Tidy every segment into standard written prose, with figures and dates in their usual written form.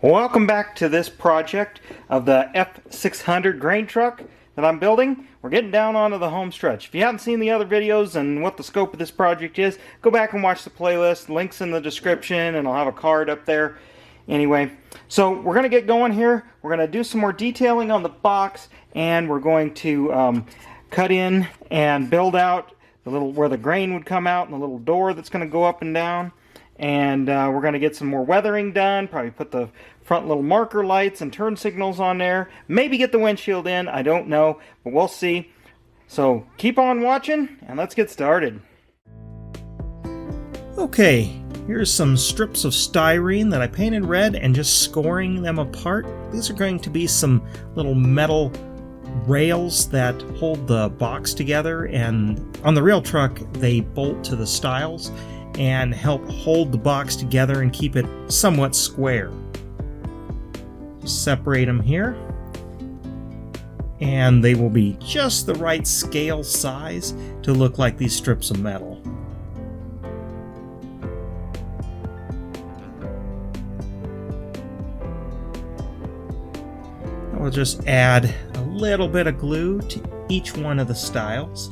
Welcome back to this project of the F600 Grain Truck that I'm building. We're getting down onto the home stretch. If you haven't seen the other videos and what the scope of this project is, go back and watch the playlist. Links in the description, and I'll have a card up there. Anyway, so we're going to get going here. We're going to do some more detailing on the box, and we're going to cut in and build out the little where the grain would come out and the little door that's going to go up and down. And we're going to get some more weathering done, probably put the front little marker lights and turn signals on there, maybe get the windshield in, I don't know, but we'll see. So keep on watching and let's get started. Okay, here's some strips of styrene that I painted red and just scoring them apart. These are going to be some little metal rails that hold the box together, and on the real truck they bolt to the stiles and help hold the box together and keep it somewhat square. Just separate them here, and they will be just the right scale size to look like these strips of metal. We'll just add a little bit of glue to each one of the stiles,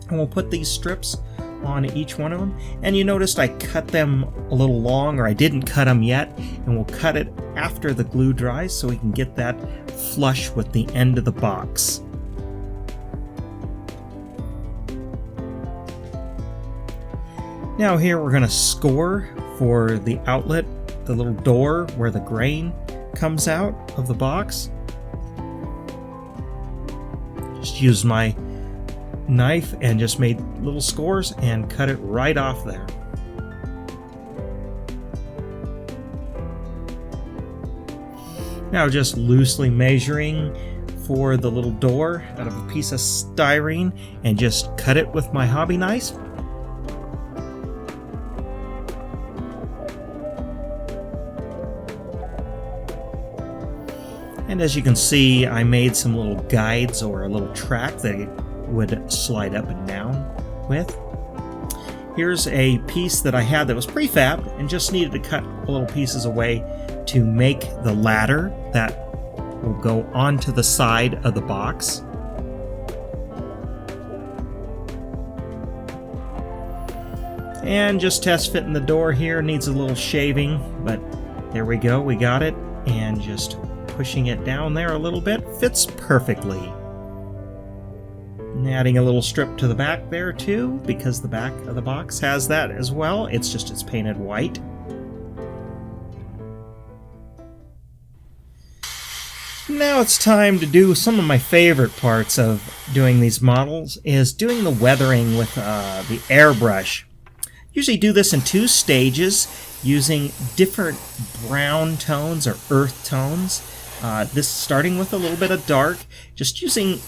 and we'll put these strips on each one of them. And you noticed I cut them a little long, or I didn't cut them yet, and we'll cut it after the glue dries so we can get that flush with the end of the box. Now here we're going to score for the outlet, the little door where the grain comes out of the box. Just use my knife and just made little scores and cut it right off there. Now just loosely measuring for the little door out of a piece of styrene and just cut it with my hobby knife. And as you can see, I made some little guides or a little track that it would slide up and down with. Here's a piece that I had that was prefabbed and just needed to cut little pieces away to make the ladder that will go onto the side of the box. And just test fitting the door here. Needs a little shaving, but there we go, we got it. And just pushing it down there a little bit, fits perfectly. And adding a little strip to the back there too, because the back of the box has that as well. It's painted white. Now it's time to do some of my favorite parts of doing these models, is doing the weathering with the airbrush. Usually do this in two stages using different brown tones or earth tones. This starting with a little bit of dark, just using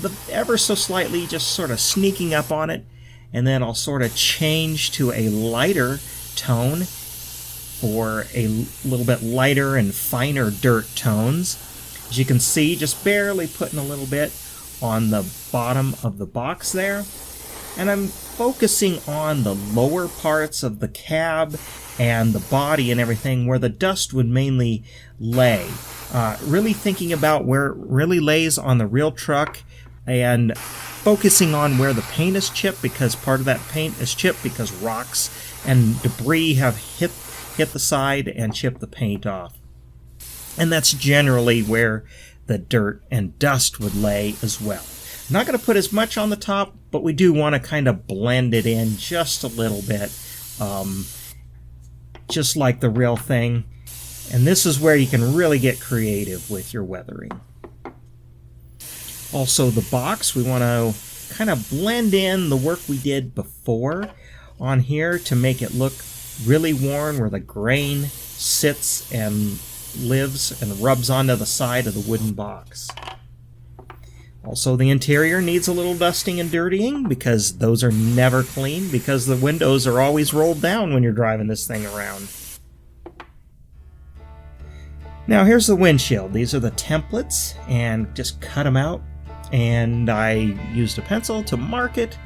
the ever so slightly, just sort of sneaking up on it, and then I'll sort of change to a lighter tone for a little bit lighter and finer dirt tones. As you can see, just barely putting a little bit on the bottom of the box there. And I'm focusing on the lower parts of the cab and the body and everything where the dust would mainly lay. Really thinking about where it really lays on the real truck and focusing on where the paint is chipped, because part of that paint is chipped because rocks and debris have hit the side and chipped the paint off. And that's generally where the dirt and dust would lay as well. I'm not going to put as much on the top, but we do want to kind of blend it in just a little bit, just like the real thing. And this is where you can really get creative with your weathering. Also the box, we want to kind of blend in the work we did before on here to make it look really worn, where the grain sits and lives and rubs onto the side of the wooden box. Also, the interior needs a little dusting and dirtying, because those are never clean, because the windows are always rolled down when you're driving this thing around. Now here's the windshield. These are the templates, and just cut them out, and I used a pencil to mark it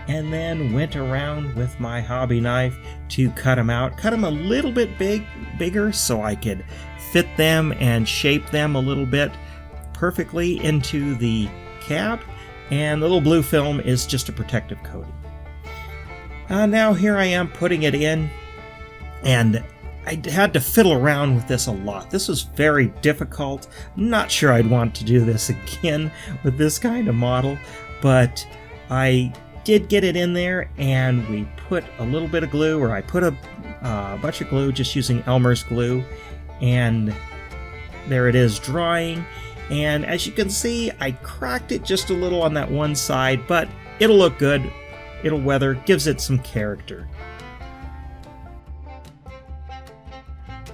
and then went around with my hobby knife to cut them out. Cut them a little bit bigger so I could fit them and shape them a little bit perfectly into the cab. And the little blue film is just a protective coating. Now here I am putting it in, and I had to fiddle around with this a lot. This was very difficult. I'm not sure I'd want to do this again with this kind of model, but I did get it in there, and we put a little bit of glue, or I put a bunch of glue just using Elmer's glue, and there it is drying. And as you can see, I cracked it just a little on that one side, but it'll look good. It'll weather, gives it some character.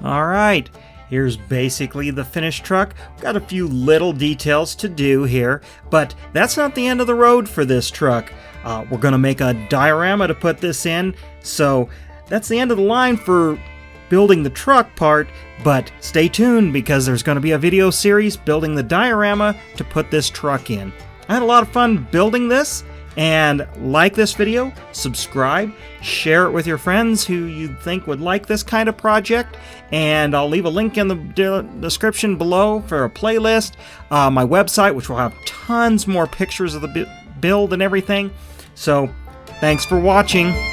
Alright, here's basically the finished truck. Got a few little details to do here, but that's not the end of the road for this truck. We're going to make a diorama to put this in, so that's the end of the line for building the truck part, but stay tuned because there's going to be a video series building the diorama to put this truck in. I had a lot of fun building this, and like this video, subscribe, share it with your friends who you think would like this kind of project, and I'll leave a link in the description below for a playlist, my website, which will have tons more pictures of the build and everything. So, thanks for watching.